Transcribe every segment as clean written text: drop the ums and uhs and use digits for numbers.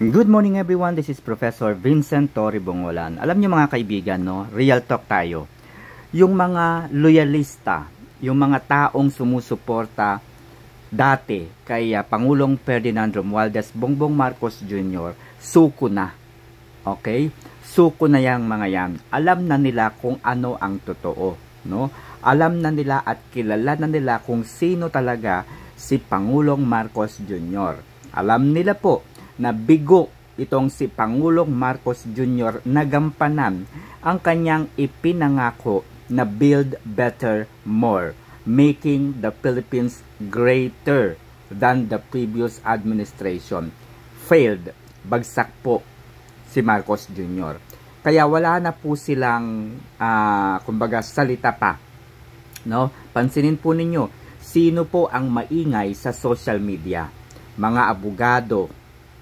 Good morning everyone, this is Professor Vincent Torre Bongolan. Alam niyo mga kaibigan, no? Real talk tayo. Yung mga loyalista, yung mga taong sumusuporta dati kay Pangulong Ferdinand Romualdez Bongbong Marcos Jr., suko na. Okay? Suko na yang mga yan. Alam na nila kung ano ang totoo, no? Alam na nila at kilala na nila kung sino talaga si Pangulong Marcos Jr. Alam nila po na bigo itong si Pangulong Marcos Jr. na gampanan ang kanyang ipinangako na build better more, making the Philippines greater than the previous administration. Failed, bagsak po si Marcos Jr. Kaya wala na po silang kumbaga salita pa, no? Pansinin po ninyo, sino po ang maingay sa social media? Mga abogado,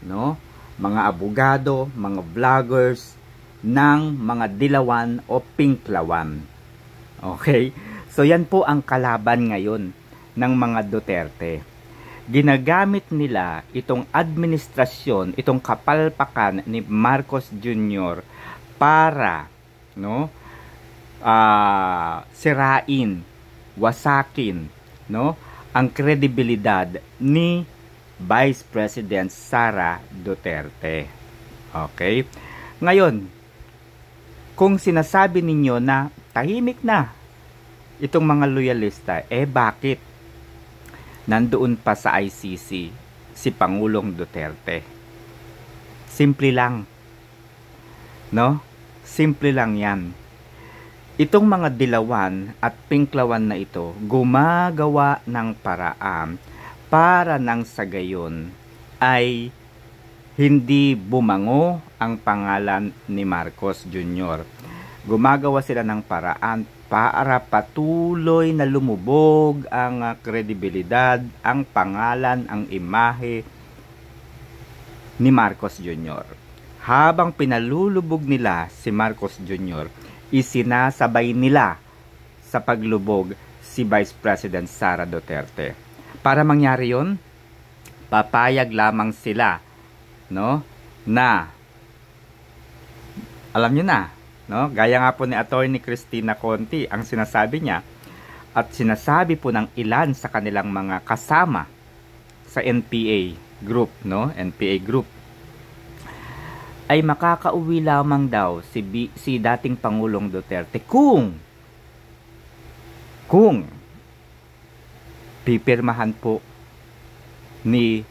no? Mga abogado, mga vloggers ng mga dilawan o pinklawan. Okay? So yan po ang kalaban ngayon ng mga Duterte. Ginagamit nila itong administrasyon, itong kapalpakan ni Marcos Jr. para, no, sirain, wasakin, no, ang kredibilidad ni Vice President Sara Duterte. Okay? Ngayon, kung sinasabi ninyo na tahimik na itong mga loyalista, bakit nandoon pa sa ICC si Pangulong Duterte? Simple lang. No? Simple lang yan. Itong mga dilawan at pinklawan na ito, gumagawa ng paraan para nang sa gayon ay hindi bumango ang pangalan ni Marcos Jr. Gumagawa sila ng paraan para patuloy na lumubog ang kredibilidad, ang pangalan, ang imahe ni Marcos Jr. Habang pinalulubog nila si Marcos Jr., isinasabay nila sa paglubog si Vice President Sara Duterte. Para mangyari yon, papayag lamang sila, no, na alam niyo na, no, gaya nga po ni Attorney Cristina Conti ang sinasabi niya at sinasabi po ng ilan sa kanilang mga kasama sa NPA group, no, NPA group, ay makakauwi lamang daw si dating Pangulong Duterte kung pipirmahan po ni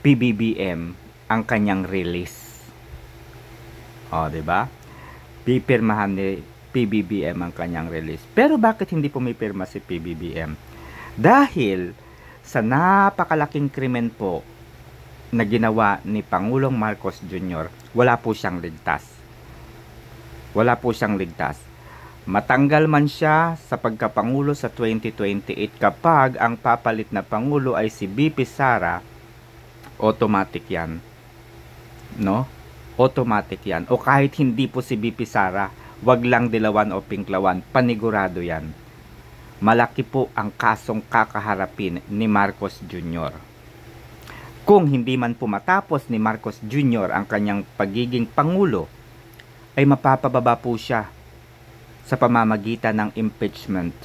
PBBM ang kanyang release. O, diba? Pipirmahan ni PBBM ang kanyang release. Pero bakit hindi pumipirma si PBBM? Dahil sa napakalaking krimen po na ginawa ni Pangulong Marcos Jr., wala po siyang ligtas. Wala po siyang ligtas. Matanggal man siya sa pagkapangulo sa 2028, kapag ang papalit na pangulo ay si BP Sara, automatic yan, no? Automatic yan. O kahit hindi po si BP Sara, wag lang dilawan o pinklawan, panigurado yan. Malaki po ang kasong kakaharapin ni Marcos Jr. Kung hindi man po matapos ni Marcos Jr. ang kanyang pagiging pangulo, ay mapapababa po siya sa pamamagitan ng impeachment.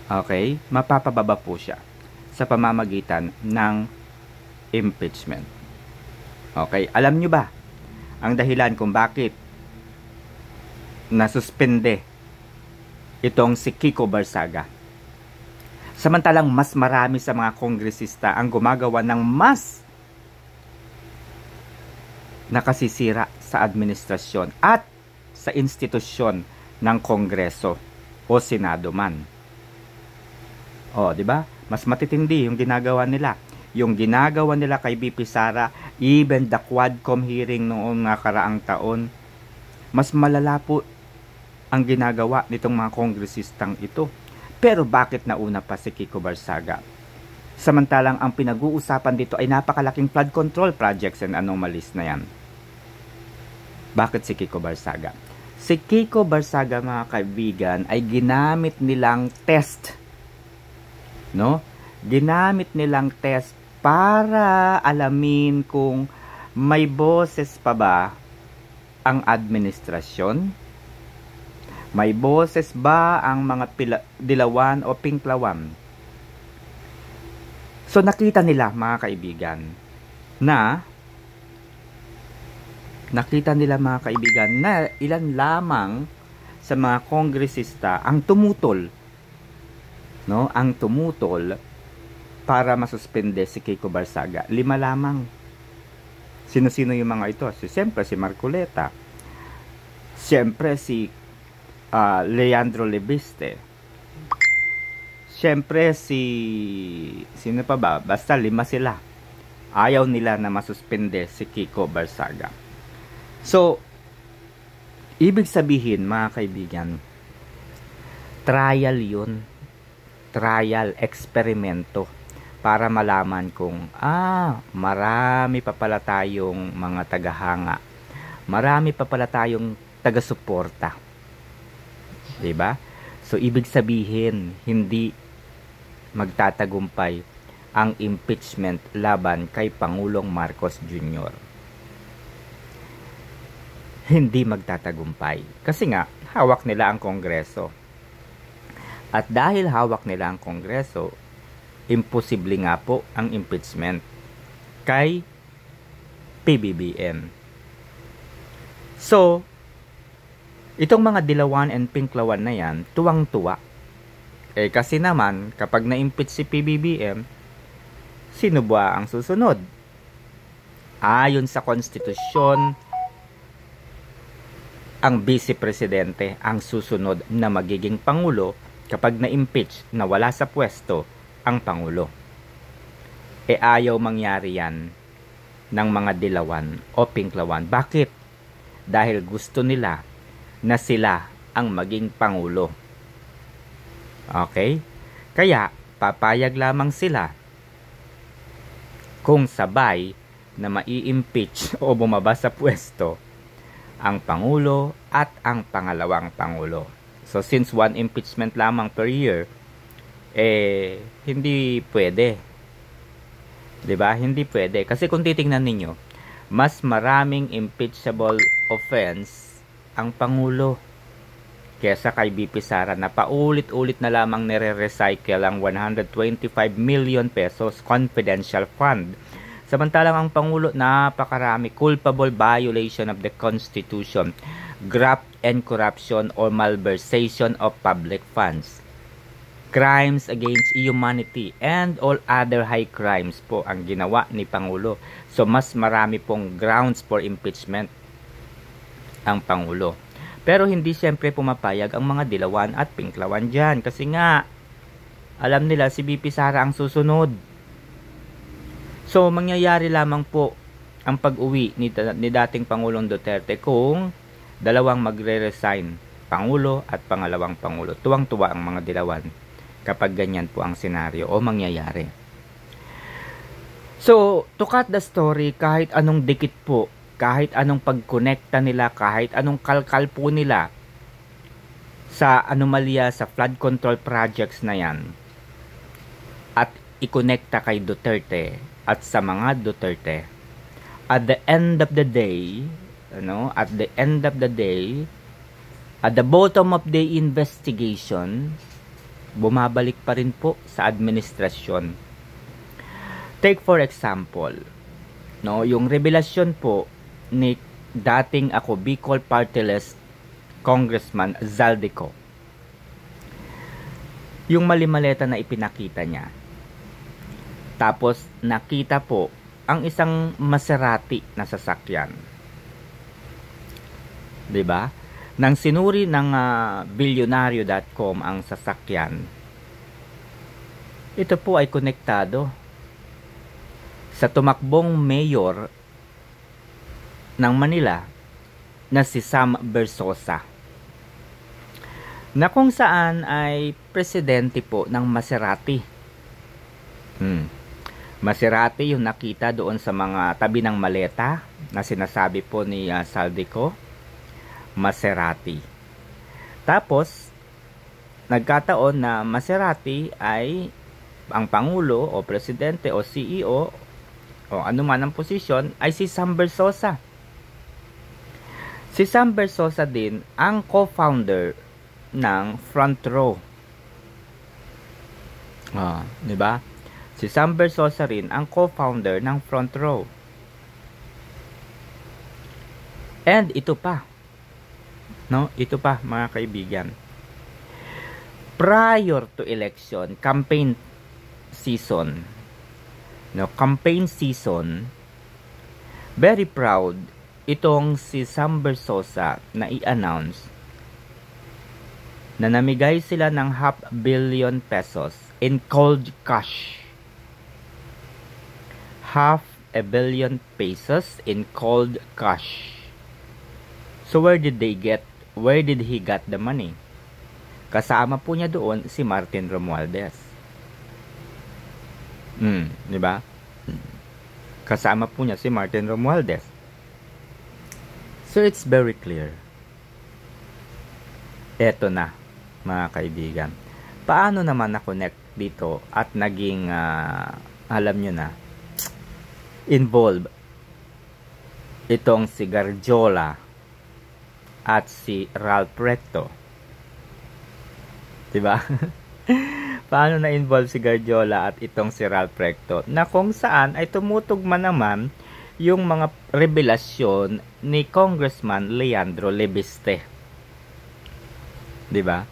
Okay? Mapapababa po siya sa pamamagitan ng impeachment. Okay? Alam nyo ba ang dahilan kung bakit nasuspende itong si Kiko Barsaga? Samantalang mas marami sa mga kongresista ang gumagawa ng mas nakasisira sa administrasyon at sa institusyon ng Kongreso o Senado man. O, di ba? Mas matitindi yung ginagawa nila. Yung ginagawa nila kay BP Sara, even the Quadcom hearing noong nakaraang taon, mas malala po ang ginagawa nitong mga kongresistang ito. Pero bakit nauna pa si Kiko Barsaga? Samantalang ang pinag-uusapan dito ay napakalaking flood control projects and anomalies na yan. Bakit si Kiko Barsaga? Si Kiko Barsaga, mga kaibigan, ay ginamit nilang test, no? Ginamit nilang test para alamin kung May boses pa ba ang administrasyon? May boses ba ang mga dilawan o pinklawan? So nakita nila mga kaibigan na ilan lamang sa mga kongresista ang tumutol, no? Ang tumutol para masuspende si Kiko Barsaga. 5 lamang. Sino-sino yung mga ito? Siyempre si Marcoleta. Siyempre si Leandro Lebiste. Siyempre sino pa ba? Basta 5 sila. Ayaw nila na masuspende si Kiko Barsaga. So, ibig sabihin mga kaibigan, trial yun. Trial, eksperimento para malaman kung marami pa pala tayong mga tagahanga. Marami pa pala tayong taga-suporta. 'Di ba? So ibig sabihin, hindi magtatagumpay ang impeachment laban kay Pangulong Marcos Jr. Hindi magtatagumpay. Kasi nga, hawak nila ang Kongreso. At dahil hawak nila ang Kongreso, imposible nga po ang impeachment kay PBBM. So, itong mga dilawan and pinklawan na yan, tuwang-tuwa. Kasi naman, kapag na-impeach si PBBM, sino ba ang susunod? Ayon sa konstitusyon, ang Vice Presidente ang susunod na magiging Pangulo kapag na-impeach na wala sa pwesto ang Pangulo. Ayaw mangyari yan ng mga dilawan o pinklawan. Bakit? Dahil gusto nila na sila ang maging Pangulo. Okay? Kaya, papayag lamang sila kung sabay na mai-impeach o bumaba sa pwesto ang Pangulo at ang pangalawang Pangulo. So, since one impeachment lamang per year, hindi pwede. 'Di ba? Hindi pwede. Kasi kung titingnan ninyo, mas maraming impeachable offense ang Pangulo kesa kay BP Sara na paulit-ulit na lamang nire-recycle ang 125 million pesos confidential fund. Samantalang ang Pangulo, napakarami culpable violation of the Constitution, graft and corruption or malversation of public funds, crimes against humanity, and all other high crimes po ang ginawa ni Pangulo. So, mas marami pong grounds for impeachment ang Pangulo. Pero hindi siyempre pumapayag ang mga dilawan at pinklawan dyan. Kasi nga, alam nila si BP Sara ang susunod. So, mangyayari lamang po ang pag-uwi ni dating Pangulong Duterte kung dalawang magre-resign, Pangulo at pangalawang Pangulo. Tuwang-tuwa ang mga dilawan kapag ganyan po ang senaryo o mangyayari. So, to cut the story, kahit anong dikit po, kahit anong pagkonekta nila, kahit anong kalkal po nila sa anomalya sa flood control projects na yan, at ikonekta kay Duterte at sa mga Duterte, at the end of the day, at the bottom of the investigation, bumabalik pa rin po sa administrasyon. Take for example, yung revelasyon po ni dating ako Bicol Party List Congressman Zaldico. Yung mali-maleta na ipinakita niya. Tapos nakita po ang isang Maserati na sasakyan. 'Di ba? Nang sinuri ng Billionario.com ang sasakyan, ito po ay konektado sa tumakbong mayor ng Manila na si Sam Bersosa, na kung saan ay presidente po ng Maserati. Maserati yung nakita doon sa mga tabi ng maleta na sinasabi po ni Zaldico. Maserati. Tapos, nagkataon na Maserati ay ang Pangulo o Presidente o CEO o o ano man ang posisyon, ay si Sam Bersosa. Si Sam Bersosa din ang co-founder ng Front Row. Di ba? Si Sam Bersosa rin ang co-founder ng Front Row. And ito pa. No? Ito pa, mga kaibigan. Prior to election, campaign season. No, campaign season. Very proud itong si Sam Bersosa na i-announce na namigay sila ng $500 million in cold cash. $500 million in cold cash. So where did he get the money? Kasama po niya doon si Martin Romualdez. Di ba? Kasama po niya si Martin Romualdez. So it's very clear. Eto na, mga kaibigan. Paano naman na-connect dito at naging, alam nyo na, involved itong si Garjola at si Ralph Recto? Diba? Paano na-involve si Garjola at itong si Ralph Recto? Na kung saan ay tumutugma naman yung mga revelasyon ni Congressman Leandro Lebiste. Diba?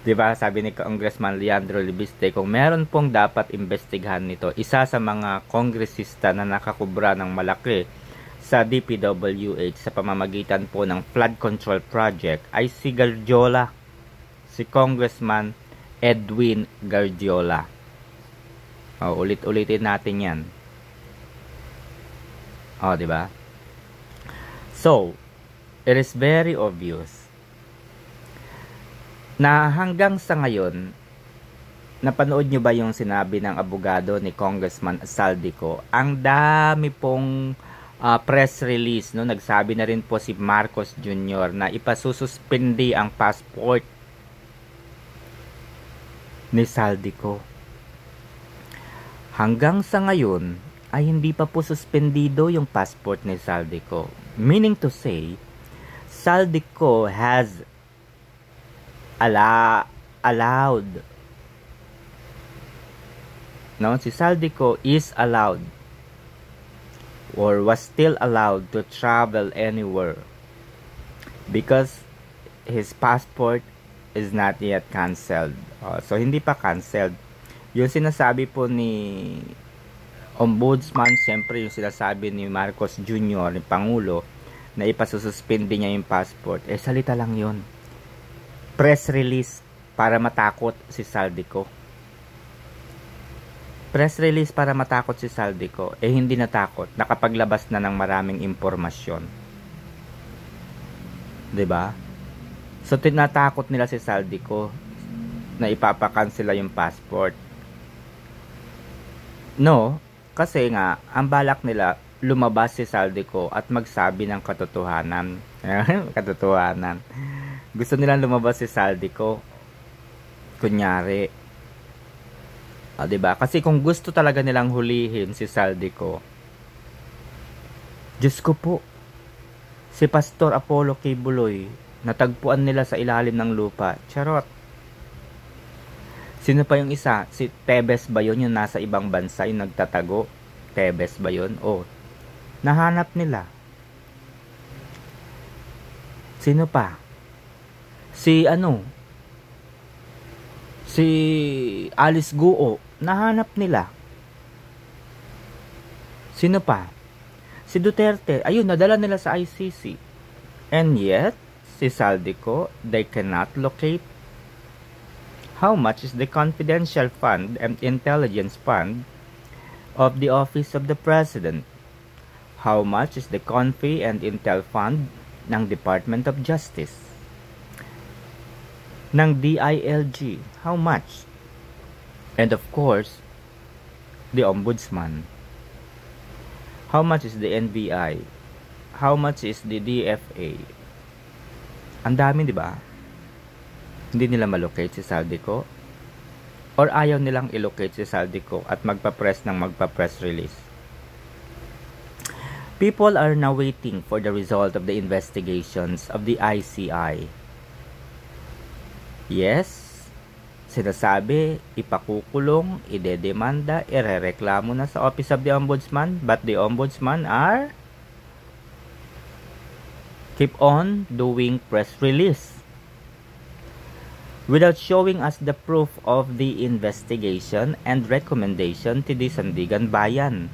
Diba, sabi ni Congressman Leandro Lebiste, kung meron pong dapat investigahan nito, isa sa mga kongresista na nakakubra ng malaki sa DPWH sa pamamagitan po ng flood control project ay si Garjola, si Congressman Edwin Garjola. Ulit-ulitin natin yan. Diba? So, it is very obvious na hanggang sa ngayon, napanood nyo ba yung sinabi ng abogado ni Congressman Saldico? Ang dami pong press release, no? Nagsabi na rin po si Marcos Jr. na ipasususpindi ang passport ni Saldico. Hanggang sa ngayon ay hindi pa po suspendido yung passport ni Saldico. Meaning to say, Saldico has allowed. No, si Saldico is allowed or was still allowed to travel anywhere because his passport is not yet canceled. So hindi pa canceled. Yung sinasabi po ni Ombudsman, siyempre yung sinasabi ni Marcos Jr., ni Pangulo, na ipasususpindi niya yung passport, salita lang yun. Press release para matakot si Saldico. Press release para matakot si Saldico. Hindi natakot. Nakapaglabas na ng maraming impormasyon. Diba? So, tinatakot nila si Saldico na ipapakansela yung passport. No, kasi nga, ang balak nila, lumabas si Saldico at magsabi ng katotohanan. Katotohanan. Gusto nilang lumabas si Saldico. Kunyari. Diba? Kasi kung gusto talaga nilang hulihin si Saldico, Diyos ko po, si Pastor Apollo K. Buloy, natagpuan nila sa ilalim ng lupa. Charot. Sino pa yung isa? Si Tebes ba yun? Yung nasa ibang bansa, yung nagtatago? Tebes ba yun? Nahanap nila. Sino pa? Si Alice Guo. Nahanap nila. Sino pa? Si Duterte. Ayun, nadala nila sa ICC. And yet, si Saldico, they cannot locate. How much is the confidential fund and intelligence fund of the Office of the President? How much is the Confi and Intel Fund ng Department of Justice? Ng DILG? How much? And of course, the Ombudsman. How much is the NBI? How much is the DFA? Ang dami, di ba? Hindi nila malocate si Saldico? Or ayaw nilang ilocate si Saldico at magpa-press release? People are now waiting for the result of the investigations of the ICI. Yes, sinasabi, ipakukulong, idedemanda, irereklamo na sa Office of the Ombudsman, but the Ombudsman are keep on doing press release without showing us the proof of the investigation and recommendation to the Sandigan Bayan.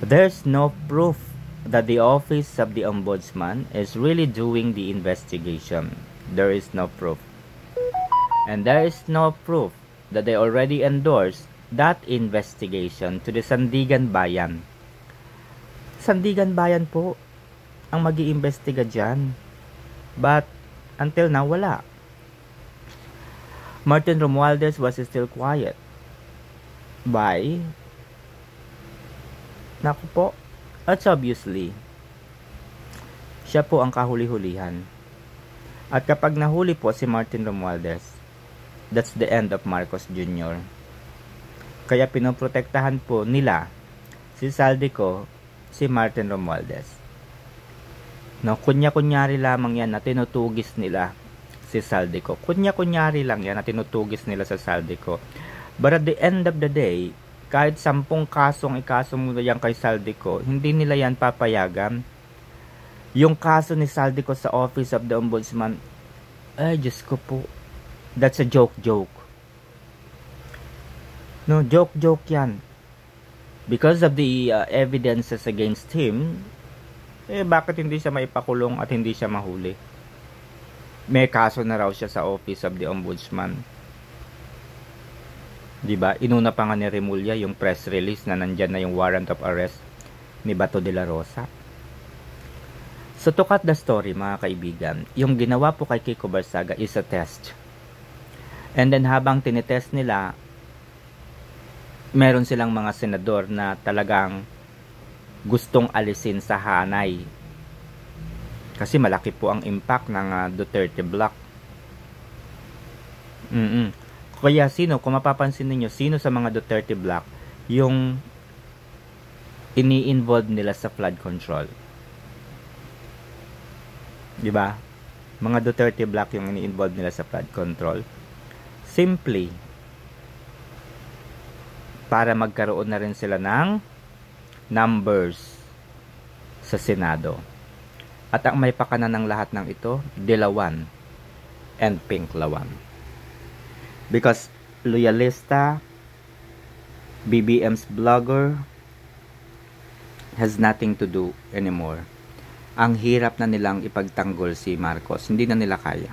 There's no proof that the Office of the Ombudsman is really doing the investigation. There is no proof. And there is no proof that they already endorsed that investigation to the Sandigan Bayan. Sandigan Bayan po ang mag-iimbestiga dyan. But, until now, wala. Martin Romualdez was still quiet. Why? Naku po, that's obviously, siya po ang kahuli-hulihan. At kapag nahuli po si Martin Romualdez, that's the end of Marcos Jr. Kaya pinoprotektahan po nila si Saldico, si Martin Romualdez. No, kunya-kunyari lamang yan na tinutugis nila si Saldico. Kunya-kunyari lang yan na tinutugis nila sa Saldico. But at the end of the day, kahit 10 kasong ikaso mo yan kay Saldico, hindi nila yan papayagan. Yung kaso ni Saldico sa Office of the Ombudsman, ay, Diyos ko po, that's a joke. No, joke yan. Because of the evidences against him, bakit hindi siya maipakulong at hindi siya mahuli? May kaso na raw siya sa Office of the Ombudsman. Diba? Inuna pa nga ni Remulla yung press release na nandyan na yung warrant of arrest ni Bato de la Rosa. So to cut the story, mga kaibigan, yung ginawa po kay Kiko Barsaga is a test. And then habang tinetest nila, meron silang mga senador na talagang gustong alisin sa hanay. Kasi malaki po ang impact ng Duterte Block. Kaya kung mapapansin niyo, sino sa mga Duterte Block yung ini-involve nila sa flood control? Diba? Mga Duterte Block yung ini-involve nila sa flood control. Simply, para magkaroon na rin sila ng numbers sa Senado. At ang may pakana ng lahat ng ito, Dilawan and Pink Lawan. Because loyalista, BBM's blogger, has nothing to do anymore. Ang hirap na nilang ipagtanggol si Marcos. Hindi na nila kaya.